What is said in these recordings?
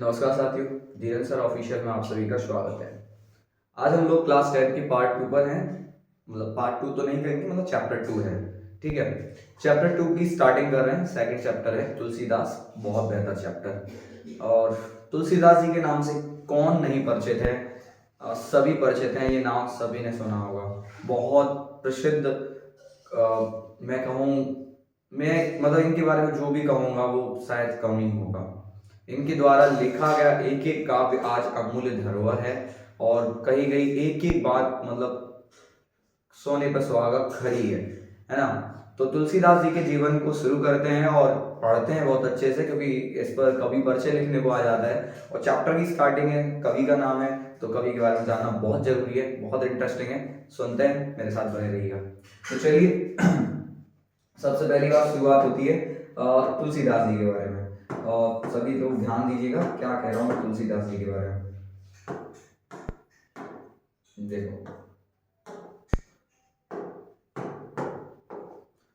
नमस्कार साथियों, धीरज sir official में आप सभी का स्वागत है। आज हम लोग क्लास 10 की पार्ट 2 पर हैं। मतलब पार्ट 2 तो नहीं करेंगे, मतलब चैप्टर 2 है। ठीक है, चैप्टर 2 की स्टार्टिंग कर रहे हैं। सेकंड चैप्टर है तुलसीदास, बहुत बेहतर चैप्टर। और तुलसीदास जी के नाम से कौन नहीं परिचित है? सभी परिचित हैं, ये नाम सभी ने सुना होगा। बहुत प्रसिद्ध मैं कहूँ, मैं मतलब इनके बारे में जो भी कहूँगा वो शायद कम ही होगा। इनके द्वारा लिखा गया एक एक काव्य आज अमूल्य धरोहर है और कही गई एक एक बात मतलब सोने पर सुहागा खरी है ना। तो तुलसीदास जी के जीवन को शुरू करते हैं और पढ़ते हैं बहुत अच्छे से, क्योंकि इस पर कवि परिचय लिखने को आ जाता है और चैप्टर की स्टार्टिंग है, कवि का नाम है, तो कवि के बारे में जानना बहुत जरूरी है, बहुत इंटरेस्टिंग है। सुनते हैं, मेरे साथ बने रहिएगा। तो चलिए सबसे पहली बात शुरुआत होती है तुलसीदास जी के बारे में। और सभी लोग ध्यान दीजिएगा क्या कह रहा हूँ तुलसीदास जी के बारे में। देखो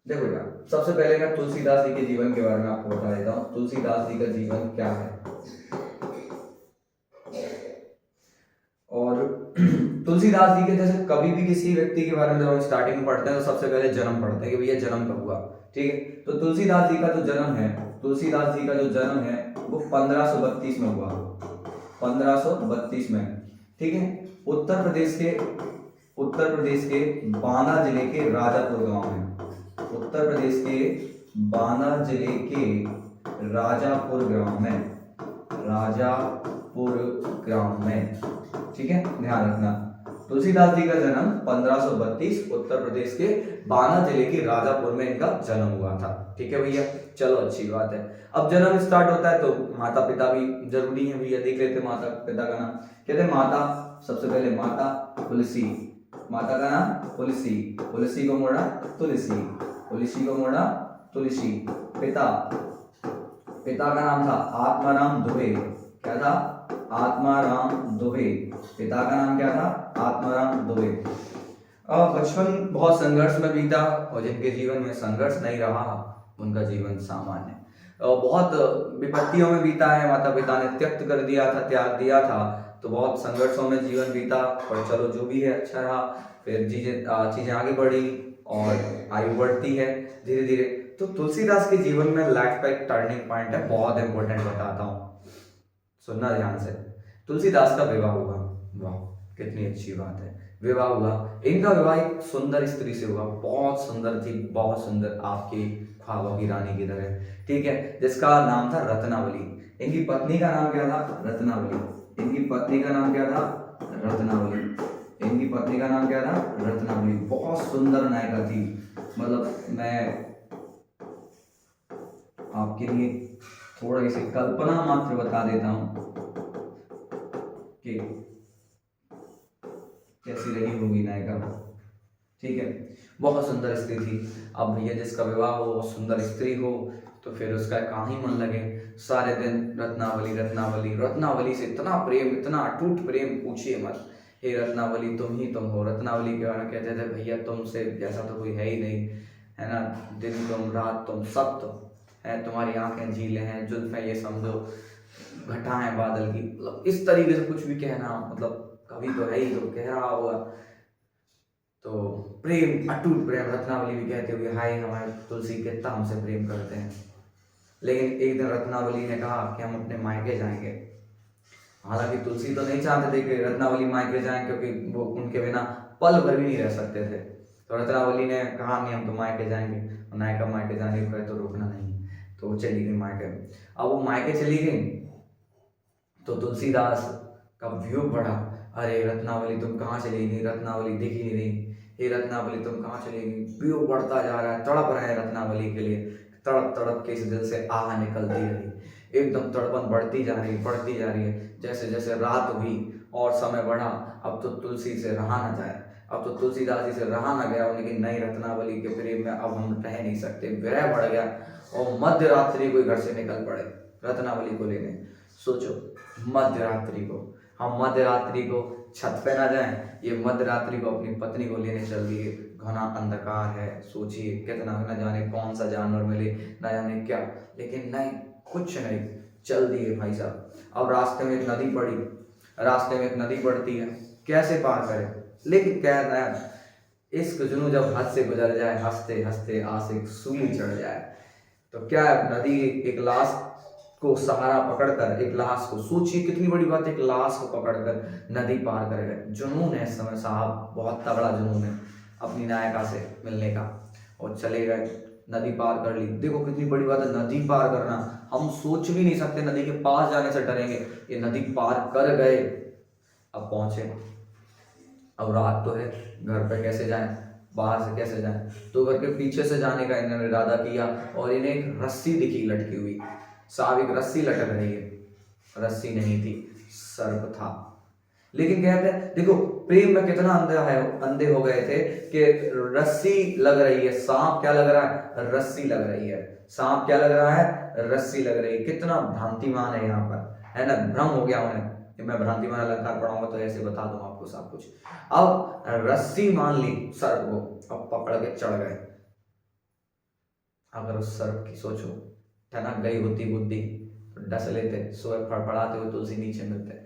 देखो बेटा, सबसे पहले मैं तुलसीदास जी के जीवन के बारे में आपको बता देता हूँ। तुलसीदास जी का जीवन क्या है। और तुलसीदास जी के जैसे कभी भी किसी व्यक्ति के बारे में जब हम स्टार्टिंग में पढ़ते हैं तो सबसे पहले जन्म पढ़ते हैं कि भैया जन्म कब हुआ। ठीक है, तो तुलसीदास जी का जो जन्म है, तुलसीदास जी का जो जन्म है वो 1532 में हुआ, 1532 में। ठीक है, उत्तर प्रदेश के बांदा जिले के राजापुर गांव में, उत्तर प्रदेश के बांदा जिले के राजापुर ग्राम में। ठीक है, ध्यान रखना, तुलसीदास जी का जन्म 1532 उत्तर प्रदेश के बांदा जिले के राजापुर में इनका जन्म हुआ था। ठीक है भैया, चलो अच्छी बात है। अब जन्म स्टार्ट होता है तो माता पिता भी जरूरी है भैया, देख लेते माता पिता का नाम। कहते हैं माता, सबसे पहले माता तुलसी, माता का नाम तुलसी, तुलसी को मोड़ा तुलसी, तुलसी को मोड़ा तुलसी। पिता का नाम था आत्माराम दुबे। क्या था? आत्माराम दुबे। पिता का नाम क्या था? आत्माराम दुबे। बचपन बहुत संघर्ष में बीता और जिनके जीवन में संघर्ष नहीं रहा उनका जीवन सामान्य बहुत विपत्तियों में बीता है। माता पिता ने त्याग दिया था, तो बहुत संघर्षों में जीवन बीता, पर चलो जो भी है अच्छा रहा। फिर चीजें आगे बढ़ी और आयु बढ़ती है धीरे धीरे। तो तुलसीदास के जीवन में लाइफ का एक टर्निंग पॉइंट है, बहुत इंपॉर्टेंट बताता हूँ, सुनना ध्यान से। तुलसीदास का विवाह हुआ, वाह कितनी अच्छी बात है, विवाह हुआ। इनका विवाह एक सुंदर स्त्री से हुआ, बहुत सुंदर थी, बहुत सुंदर, आपकी ख्वाबों की रानी की तरह। ठीक है, जिसका नाम था रत्नावली। इनकी पत्नी का नाम क्या था? रत्नावली। इनकी पत्नी का नाम क्या था? रत्नावली। इनकी पत्नी का नाम क्या था? रत्नावली। बहुत सुंदर नायिका थी। मतलब मैं आपके लिए थोड़ा सी कल्पना मात्र बता देता हूं कि कैसी रही होगी नायिका। ठीक है, बहुत सुंदर स्त्री थी। अब भैया जिसका विवाह हो, सुंदर स्त्री हो, तो फिर उसका कहाँ ही मन लगे। सारे दिन रत्नावली रत्नावली रत्नावली से इतना प्रेम, इतना अटूट प्रेम, पूछिए मत। हे रत्नावली तुम ही तुम हो। रत्नावली के बारे में कहते थे भैया तुमसे जैसा तो कोई है ही नहीं, है ना। दिन तुम, रात तुम, सब तुम है। तुम्हारी आंखें झीलें हैं, जुल्फें ये समझो घटाएं बादल की। मतलब इस तरीके से कुछ भी कहना, मतलब कभी तो है ही तो कह रहा होगा। तो प्रेम, अटूट प्रेम। रत्नावली भी कहते हुए हाय हमारे तुलसी कितना हमसे प्रेम करते हैं। लेकिन एक दिन रत्नावली ने कहा कि हम अपने मायके जाएंगे। हालांकि तुलसी तो नहीं चाहते थे कि रत्नावली मायके जाएं, क्योंकि वो उनके बिना पल भर भी नहीं रह सकते थे। तो रत्नावली ने कहा नहीं हम तो मायके जाएंगे, और नायिका मायके जाने को तो रोकना नहीं। तो वो चली गई मायके। अब वो मायके चली गई तो तुलसीदास का वियोग बढ़ा। अरे रत्नावली तुम कहाँ चली गई, रत्नावली दिख ही नहीं रही। हे रत्नावली तुम कहाँ चली गई। वियोग बढ़ता जा रहा है, तड़प रहे हैं रत्नावली के लिए। तड़प तड़प के इस दिल से आह निकलती रही, एकदम तड़पन बढ़ती जा रही है। जैसे जैसे रात हुई और समय बढ़ा, अब तो तुलसी से रहा न जाए, अब तो तुलसीदास जी से रहा न गया। लेकिन नहीं, रत्नावली के प्रेम में अब हम रह नहीं सकते, विरह बढ़ गया और मध्य रात्रि को घर से निकल पड़े रत्नावली को लेने। सोचो, मध्य रात्रि को, हम मध्य रात्रि को छत पे ना जाएं, ये मध्य रात्रि को अपनी पत्नी को लेने चल दिए। घना अंधकार है, सोचिए कितना, न जाने कौन सा जानवर मिले, न जाने क्या। लेकिन नहीं, कुछ नहीं, चल दिए भाई साहब। अब रास्ते में एक नदी पड़ी, रास्ते में एक नदी पड़ती है, कैसे पार करें? लेकिन कह रहा है इश्क जुनू जब हद से गुजर जाए, हंसते हंसते आशिक सूली चढ़ जाए। तो क्या नदी एक लाश को सहारा पकड़कर, एक लाश को, सोचिए कितनी बड़ी बात है, एक लाश को पकड़कर नदी पार कर गए। जुनून है इस समय साहब, बहुत तगड़ा जुनून है अपनी नायिका से मिलने का, और चले गए, नदी पार कर ली। देखो कितनी बड़ी बात है नदी पार करना, हम सोच भी नहीं सकते, नदी के पास जाने से डरेंगे, ये नदी पार कर गए। अब पहुंचे, अब रात तो है, घर पे कैसे जाएं, बाहर से कैसे जाएं? तो घर के पीछे से जाने का इन्होंने इरादा किया, और इन्हें एक रस्सी दिखी लटकी हुई। साहब एक रस्सी लटक रही है, रस्सी नहीं थी, सर्प था। लेकिन कहते हैं देखो प्रेम में कितना अंधे हो गए थे कि रस्सी लग रही है, सांप क्या लग रहा है? रस्सी लग रही है। सांप क्या लग रहा है? रस्सी लग रही है। कितना भ्रांतिमान है यहाँ पर, है ना? भ्रम हो गया उन्हें कि मैं भ्रांतिमान अलंकार पढ़ाऊंगा तो ऐसे बता दूंगा आपको सब कुछ। अब रस्सी मान ली सर्प को, अब पकड़ के चढ़ गए। अगर उस सर्प की सोचो ठनक गई होती बुद्धि तो डस लेते, सोए फड़फड़ाते हुए तुलसी नीचे मिलते,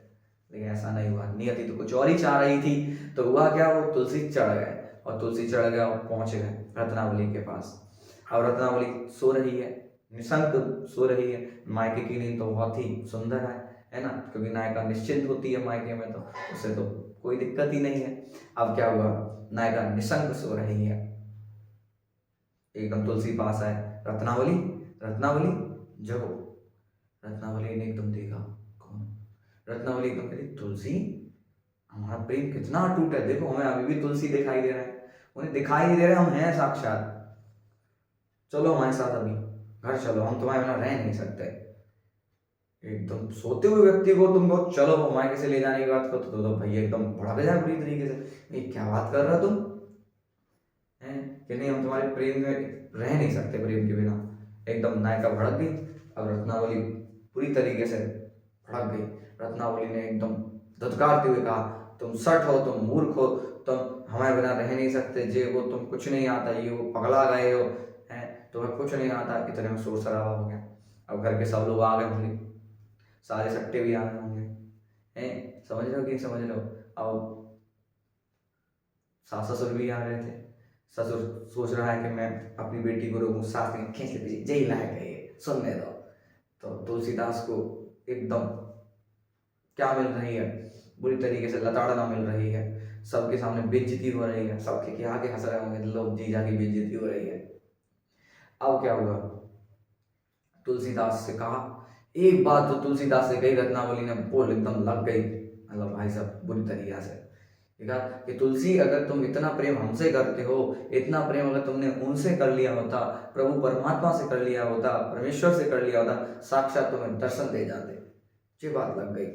लेकिन ऐसा नहीं हुआ। नियति तो कुछ और ही चाह रही थी, तो हुआ क्या, वो तुलसी चढ़ गए, और तुलसी चढ़ गए और पहुंच गए रत्नावली के पास। अब रत्नावली सो रही है, निशंक सो रही है। मायके की नींद तो बहुत ही सुंदर है ना, क्योंकि नायिका निश्चिंत होती है मायके में, तो उसे तो कोई दिक्कत ही नहीं है। अब क्या हुआ, नायिका निशंक सो रही है, एकदम तुलसी पास आए, रत्नावली रत्नावली जगो। रत्नावली ने एकदम देखा, कौन? रत्नावली एकदम कहती तुलसी, हमारा प्रेम कितना अटूट है, देखो हमें अभी भी तुलसी दिखाई दे रहा है, उन्हें दिखाई नहीं दे रहा, हम हैं साक्षात, चलो हमारे साथ अभी घर चलो, हम तुम्हारे बिना रह नहीं सकते। एकदम सोते हुए व्यक्ति को तुम बहुत चलो मायके से ले जाने की बात करो तो भैया एकदम भड़क जाए बुरी तरीके से, ये क्या बात कर रहा तुम, हैं कि नहीं हम तुम्हारे प्रेम में रह नहीं सकते, प्रेम के बिना। एकदम नायिका भड़क गई। अब रत्नावली पूरी तरीके से भड़क गई। रत्नावली ने एकदम धुतकारते हुए कहा तुम सठ हो, तुम मूर्ख हो, तुम हमारे बिना रह नहीं सकते, जे वो तुम कुछ नहीं आता, ये वो पगला गए हो, हैं तुम्हें कुछ नहीं आता। इतने में शोर शराबा हो गया। अब घर के सब लोग आ गए होंगे, सारे सट्टे भी आ गए होंगे, हैं समझ रहे हो कि नहीं समझ रहे हो? अब सास ससुर भी आ रहे थे। ससुर सोच रहा है कि मैं अपनी बेटी को रोकूं, सास ने खींच ली, जय लायक है ये, सुनने दो। तो तुलसीदास को एकदम क्या मिल रही है, बुरी तरीके से लताड़ना मिल रही है, सबके सामने बेइज्जती हो रही है, सबके आगे हंस रहे होंगे लोग, जीजा की बेइज्जती हो रही है। अब क्या हुआ, तुलसीदास से कहा एक बात, तो तुलसीदास से कही, रत्नावली ने बोल एकदम लग गई, मतलब भाई साहब बुरी तरीके से देखा कि तुलसी अगर तुम इतना प्रेम हमसे करते हो, इतना प्रेम अगर तुमने उनसे कर लिया होता, प्रभु परमात्मा से कर लिया होता, परमेश्वर से कर लिया होता, साक्षात तुम्हें दर्शन दे जाते। ये बात लग गई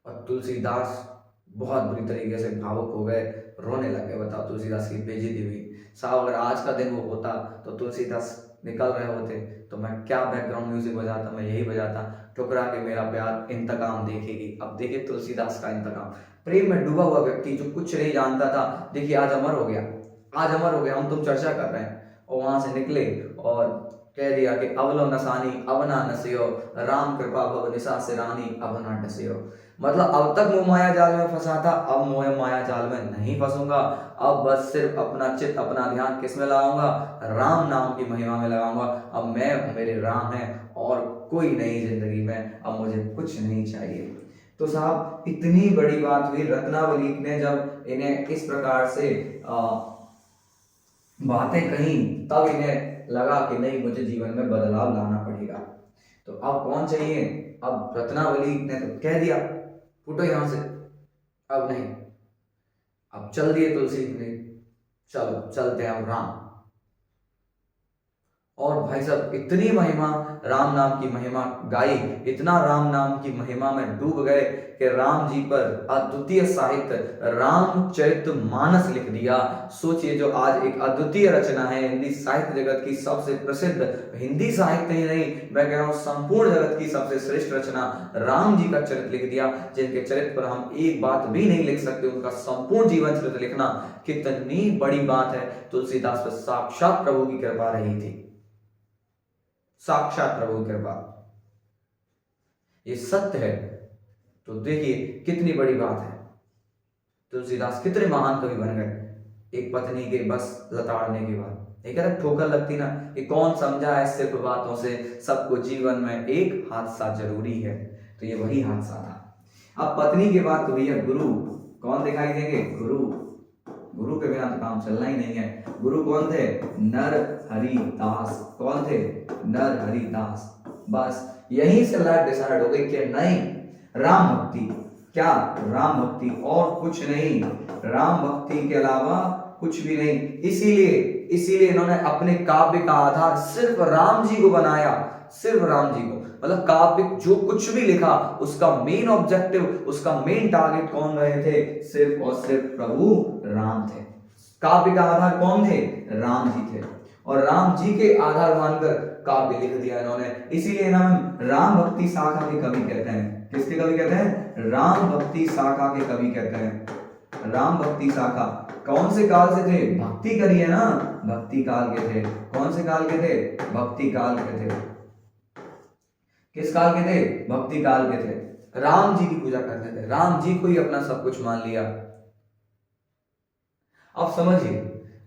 और तुलसीदास बहुत बुरी तरीके से भावुक हो गए, रोने लगे। बताओ तुलसीदास की बेइज्जती हुई। साहब अगर आज का दिन वो होता तो तुलसीदास निकल रहे होते तो मैं क्या बैकग्राउंड म्यूजिक बजाता, मैं यही बजाता, ठुकरा के मेरा प्यार इंतकाम देखेगी। अब देखिए तुलसीदास का इंतकाम, प्रेम में डूबा हुआ व्यक्ति जो कुछ नहीं जानता था, देखिए आज अमर हो गया, आज अमर हो गया, हम तुम चर्चा कर रहे हैं। और वहां से निकले और कह दिया कि अवलो नसानी अब ना नसियो, राम कृपा भव निशा से रानी अब ना डसियो। मतलब अब तक मोह माया जाल में फंसा था, अब मोह माया जाल में नहीं फंसूंगा, अब बस सिर्फ अपना चित्त अपना ध्यान किस में लगाऊंगा, राम नाम की महिमा में लगाऊंगा। अब मैं मेरे राम है और कोई नहीं जिंदगी में, अब मुझे कुछ नहीं चाहिए। तो साहब इतनी बड़ी बात हुई, रत्नावली ने जब इन्हें इस प्रकार से बातें कही, तब इन्हें लगा कि नहीं मुझे जीवन में बदलाव लाना पड़ेगा। तो अब कौन चाहिए, अब रत्नावली ने तो कह दिया फूटो यहां से, अब नहीं, अब चल दिए तुलसी ने, चलो चलते हैं अब राम। और भाई साहब इतनी महिमा, राम नाम की महिमा गाई, इतना राम नाम की महिमा में डूब गए कि राम जी पर अद्वितीय साहित्य रामचरितमानस लिख दिया। सोचिए जो आज एक अद्वितीय रचना है, हिंदी साहित्य जगत की सबसे प्रसिद्ध, हिंदी साहित्य ही नहीं मैं कह रहा हूं संपूर्ण जगत की सबसे श्रेष्ठ रचना, राम जी का चरित्र लिख दिया, जिनके चरित्र पर हम एक बात भी नहीं लिख सकते, उनका संपूर्ण जीवन चरित्र लिखना कितनी बड़ी बात है। तुलसीदास पर साक्षात प्रभु की कृपा रही थी, साक्षात प्रभु की कृपा। ये सत्य है। तो देखिए कितनी बड़ी बात है, तुलसीदास कितने महान कवि बन गए एक पत्नी के बस लताड़ने के बाद। एक ठोकर लगती ना, ये कौन समझा है सिर्फ बातों से, सबको जीवन में एक हादसा जरूरी है। तो ये वही हादसा था। अब पत्नी के बाद तो भैया गुरु कौन दिखाई देंगे? गुरु। गुरु के बिना तो काम चलना ही नहीं है। गुरु कौन थे? नर हरि दास। कौन थे? नर हरि दास। बस यहीं से लाइफ डिसाइड हो गई कि नहीं, राम भक्ति, क्या राम भक्ति और कुछ नहीं, राम भक्ति के अलावा कुछ भी नहीं। इसीलिए इन्होंने अपने काव्य का आधार सिर्फ राम जी को बनाया, सिर्फ राम जी को। मतलब काव्य जो कुछ भी लिखा उसका मेन ऑब्जेक्टिव, उसका मेन टारगेट कौन रहे थे? सिर्फ और सिर्फ प्रभु राम थे। काव्य का आधार कौन थे? राम जी थे। और राम जी के आधार मानकर काव्य लिख दिया इन्होंने। इसीलिए नाम राम भक्ति शाखा के कवि कहते हैं। किसके कवि कहते हैं? राम भक्ति शाखा के कवि कहते हैं। राम भक्ति शाखा कौन से काल से थे? भक्ति करिए ना, भक्ति काल के थे। कौन से काल के थे? भक्ति काल के थे। किस काल के थे? भक्ति काल के थे। राम जी की पूजा करते थे, राम जी को ही अपना सब कुछ मान लिया। अब समझिए,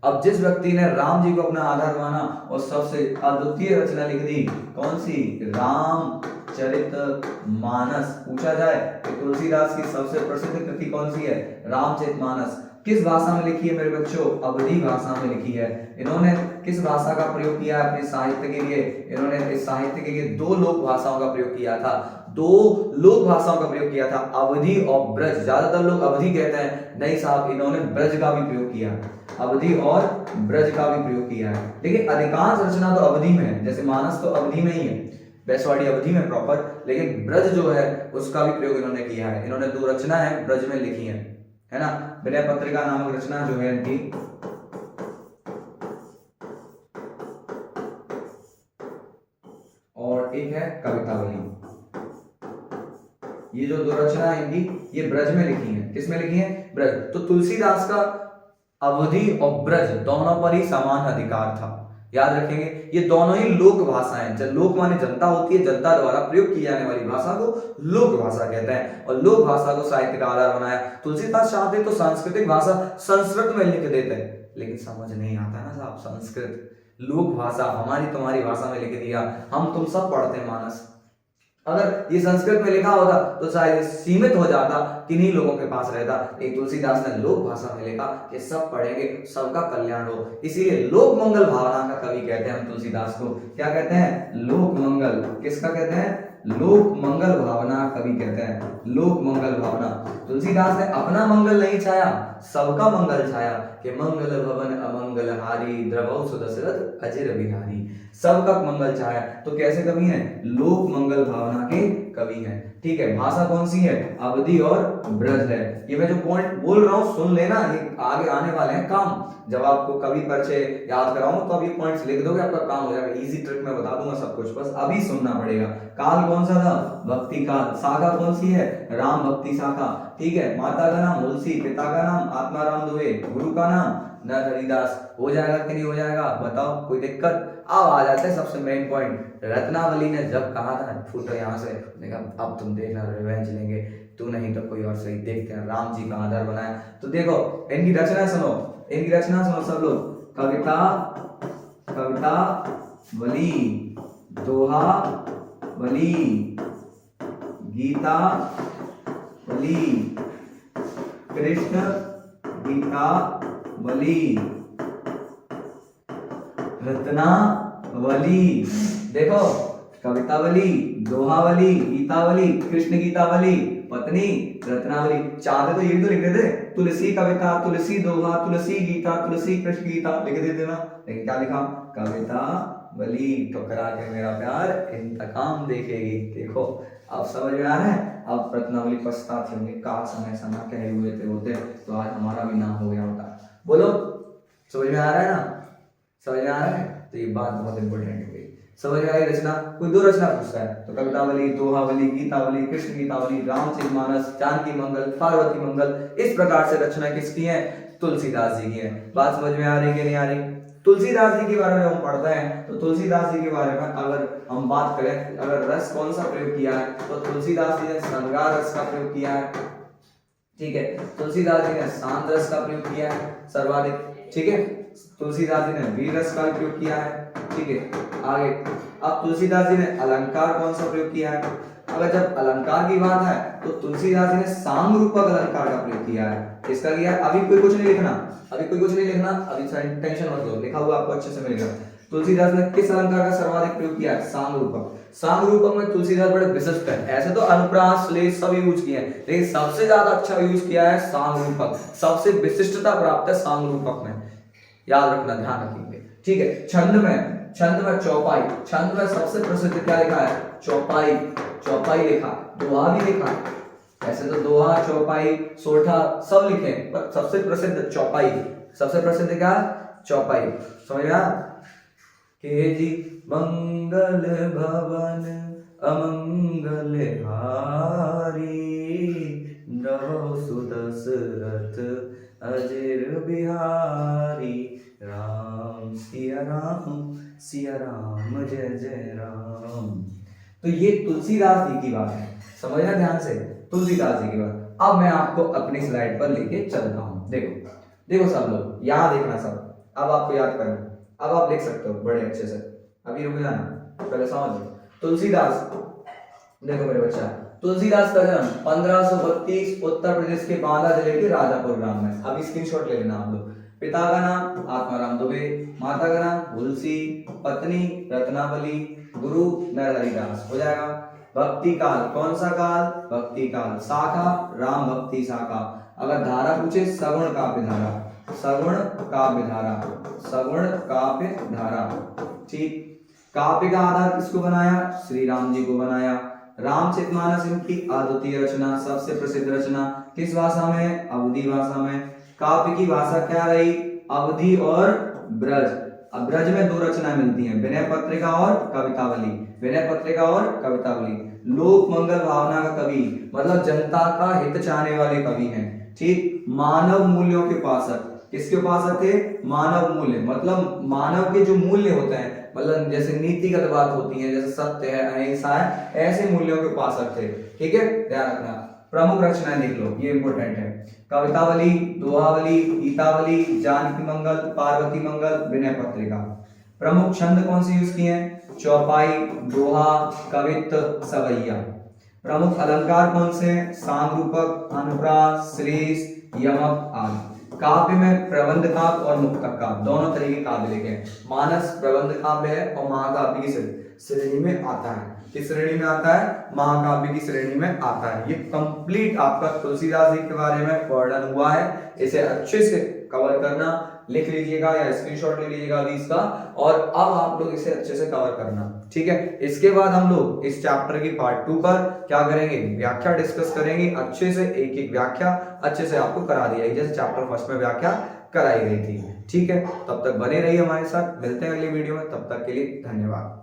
अब जिस व्यक्ति ने राम जी को अपना आधार माना और सबसे अद्वितीय रचना लिख दी, कौन सी? रामचरितमानस। पूछा जाए कि तुलसीदास की सबसे प्रसिद्ध कृति कौन सी है? रामचरितमानस। किस भाषा में लिखी है मेरे बच्चों? अवधी भाषा में लिखी है। इन्होंने किस भाषा का प्रयोग किया है अपने साहित्य के लिए? इन्होंने इस साहित्य के लिए दो लोक भाषाओं का प्रयोग किया था। दो लोक भाषाओं का प्रयोग किया था, अवधी और ब्रज। ज्यादातर लोग अवधी कहते हैं, नहीं साहब, इन्होंने ब्रज का भी प्रयोग किया, अवधी और ब्रज का भी प्रयोग किया है। लेकिन अधिकांश रचना तो अवधी में है, जैसे मानस तो अवधी में ही है, बैसवाड़ी अवधी में प्रॉपर, लेकिन ब्रज जो है उसका भी प्रयोग इन्होंने किया है। इन्होंने दो रचना है ब्रज में लिखी है ना। विनय पत्रिका नामक रचना जो है इनकी, और एक है कवितावली। ये जो दो रचना है इनकी, ये ब्रज में लिखी है। किस में लिखी है? ब्रज। तो तुलसीदास का अवधी और ब्रज दोनों पर ही समान अधिकार था। याद रखेंगे, ये दोनों ही लोक भाषाएं। जब लोक माने जनता होती है, जनता द्वारा प्रयोग की जाने वाली भाषा को लोक भाषा कहते हैं, और लोक भाषा को साहित्य का आधार बनाया। तुलसीदास चाहते तो सांस्कृतिक भाषा संस्कृत में लिख देते, लेकिन समझ नहीं आता ना साहब संस्कृत। लोक भाषा हमारी तुम्हारी भाषा में लिख दिया, हम तुम सब पढ़ते मानस। अगर ये संस्कृत में लिखा होता तो शायद सीमित हो जाता, किन्हीं लोगों के पास रहता। एक तुलसीदास ने लोक भाषा में लिखा कि सब पढ़ेंगे, सबका कल्याण हो। इसीलिए लोक मंगल भावना का कवि कहते हैं हम तुलसीदास को। क्या कहते हैं? लोक मंगल। किसका कहते हैं? लोक मंगल भावना कवि कहते हैं, लोक मंगल भावना। तुलसीदास ने अपना मंगल नहीं छाया, सबका मंगल छाया कि मंगल भवन अमंगल हारी, द्रवौ सुदशरथ अजिर बिहारी। सबका मंगल छाया। तो कैसे कवि हैं? लोक मंगल भावना के कवि हैं। ठीक है, भाषा कौन सी है? अवधी और ब्रज है। ये मैं जो पॉइंट बोल रहा हूं सुन लेना, ये आगे आने वाले हैं काम। जब आपको कवि परिचय याद कराऊं तो अब ये पॉइंट्स लिख दोगे, आपका काम हो जाएगा। इजी ट्रिक में बता दूंगा सब कुछ, बस अभी सुनना पड़ेगा। काल कौन सा था? भक्ति काल। शाखा कौन सी है? राम भक्ति शाखा। ठीक है, माता का नाम तुलसी, पिता का नाम आत्माराम दुबे, गुरु का नाम नर हरिदास। हो जाएगा कि नहीं हो जाएगा? बताओ, कोई दिक्कत? अब आ जाते हैं सबसे मेन पॉइंट। रत्नावली ने जब कहा था फूटो यहाँ से, देखा अब तुम देखना रिवेंज लेंगे, तू नहीं तो कोई और सही। देखते हैं राम जी का आधार बनाया। तो देखो इनकी रचना सुनो, इनकी रचना सुनो सब लोग। कविता, कविता वली, दोहा वली, गीता वली, कृष्ण गीता वली, रत्नावली। देखो कवितावली, दोहावली, गीतावली, कृष्ण गीतावली, पत्नी रत्नावली। चाहते तो ये तो लिख देते, तुलसी कविता, तुलसी दोहा, तुलसी गीता, तुलसी कृष्ण गीता लिख देते ना, लेकिन क्या लिखा? कवितावली। ठुकरा के मेरा प्यार इंतकाम देखेगी। देखो अब समझ में आ रहा है। अब रत्नावली पछताते होंगे, काश हम ऐसा ना कहे हुए थे होते तो आज हमारा भी नाम हो गया होता। बोलो समझ में आ रहा है ना? समझ में आ रहा है? तो ये बात बहुत इंपॉर्टेंट हो गई। समझ में आई रचना? कोई दो रचना पूछता है तो कवितावली, दोहावली, गीतावली, कृष्ण गीतावली, रामचरितमानस, जानकी मंगल, पार्वती मंगल, इस प्रकार से रचना किसकी है? तुलसीदास जी की है। बात समझ में आ रही है कि नहीं आ रही? तुलसीदास जी के बारे में हम पढ़ते हैं तो तुलसीदास जी के बारे में अगर हम बात करें, अगर रस कौन सा प्रयोग किया है तो तुलसीदास जी ने श्रृंगार रस का प्रयोग किया है, ठीक है। तुलसीदास जी ने शांत रस का प्रयोग किया है सर्वाधिक, ठीक है। तुलसीदास जी ने वीर रस का प्रयोग किया है, ठीक है। आगे अब तुलसीदास जी ने अलंकार कौन सा प्रयोग किया है? अगर जब अलंकार की बात है तो तुलसीदास जी ने साम रूपक अलंकार का प्रयोग किया है। किसका किया है? अभी कोई कुछ नहीं लिखना, अभी कोई कुछ नहीं लिखना, अभी टेंशन मत लो, लिखा हुआ आपको अच्छे से मिलेगा। तुलसीदास ने किस अलंकार का सर्वाधिक प्रयोग किया है? साम रूपक। साम रूपक में तुलसीदास बड़े विशिष्ट है। ऐसे तो अनुप्रास श्लेष सब यूज किए हैं, लेकिन सबसे ज्यादा अच्छा यूज किया है साम रूपक, सबसे विशिष्टता प्राप्त है साम रूपक में, याद रखना, ध्यान रखेंगे, ठीक है। छंद में चौपाई, छंद में सबसे प्रसिद्ध क्या लिखा है? चौपाई, चौपाई लिखा, दोहा भी लिखा है। ऐसे तो दोहा, चौपाई, सोठा सब लिखे, पर सबसे प्रसिद्ध चौपाई, सबसे प्रसिद्ध क्या है? चौपाई। समझ गया के जी मंगल भवन अमंगल हारी, नव सुदशरथ अजर बिहारी, राम सिया राम जय जय राम। तो ये तुलसीदास जी की बात है, समझना ध्यान से, तुलसीदास जी की बात। अब मैं आपको अपनी स्लाइड पर लेके चलता हूँ। देखो देखो सब लोग यहाँ देखना, सब अब आपको याद करना, अब आप लिख सकते हो बड़े अच्छे से। अभी रुक जाना, पहले समझ लो। तुलसीदास, देखो मेरे बच्चा, तुलसीदास का जन्म 1532 उत्तर प्रदेश के बांदा जिले के राजापुर ग्राम में। अभी स्क्रीनशॉट ले लेना आप लोग। पिता का नाम आत्माराम दुबे, माता का नाम तुलसी, पत्नी रत्नावली, गुरु नरहरिदास। हो जाएगा। भक्ति काल, कौन सा काल? भक्ति काल। शाखा राम भक्ति शाखा। अगर धारा पूछे, सगुण काव्य धारा, सगुण काव्य धारा, सगुण काव्य धारा, ठीक। काव्य का आधार किसको बनाया? श्री राम जी को बनाया। रामचरितमानस इनकी अद्वितीय रचना, सबसे प्रसिद्ध रचना किस भाषा में? अवधी भाषा में। काव्य की भाषा क्या रही? अवधी और ब्रज। अब ब्रज में दो रचनाएं मिलती हैं, विनय पत्रिका और कवितावली, विनय पत्रिका और कवितावली। लोक मंगल भावना का कवि, मतलब जनता का हित चाहने वाले कवि हैं, ठीक। मानव मूल्यों के उपासक, किसके उपासक थे? मानव मूल्य, मतलब मानव के जो मूल्य होते हैं, मतलब जैसे नीतिगत बात होती है, जैसे सत्य है, अहिंसा है, ऐसे मूल्यों के उपासक थे, ठीक है, ध्यान रखना। प्रमुख रचनाएं देख लो, ये इंपॉर्टेंट है। कवितावली, दोहावली, गीतावली, जानकी मंगल, पार्वती मंगल, विनय पत्रिका। प्रमुख छंद कौन से यूज किए हैं? चौपाई, दोहा, कवित्व, सवैया। प्रमुख अलंकार कौन से? सामरूपक, अनुप्रास, श्लेष, यमक आदि। काव्य में प्रबंध काव्य और मुक्तक काव्य, दोनों तरह के काव्य लिखे हैं। मानस प्रबंध काव्य है और महाकाव्य की श्रेणी में आता है। किस श्रेणी में आता है? महाकाव्य की श्रेणी में आता है। ये कंप्लीट आपका तुलसीदास जी के बारे में वर्णन हुआ है। इसे अच्छे से कवर करना, लिख लीजिएगा या स्क्रीनशॉट ले लीजिएगा अभी इसका, और अब आप लोग इसे अच्छे से कवर करना, ठीक है। इसके बाद हम लोग इस चैप्टर की पार्ट 2 पर क्या करेंगे? व्याख्या डिस्कस करेंगे अच्छे से, एक एक व्याख्या अच्छे से आपको करा दी जाएगी, जैसे चैप्टर 1 में व्याख्या कराई गई थी, ठीक है। तब तक बने रहिए हमारे साथ, मिलते हैं अगली वीडियो में, तब तक के लिए धन्यवाद।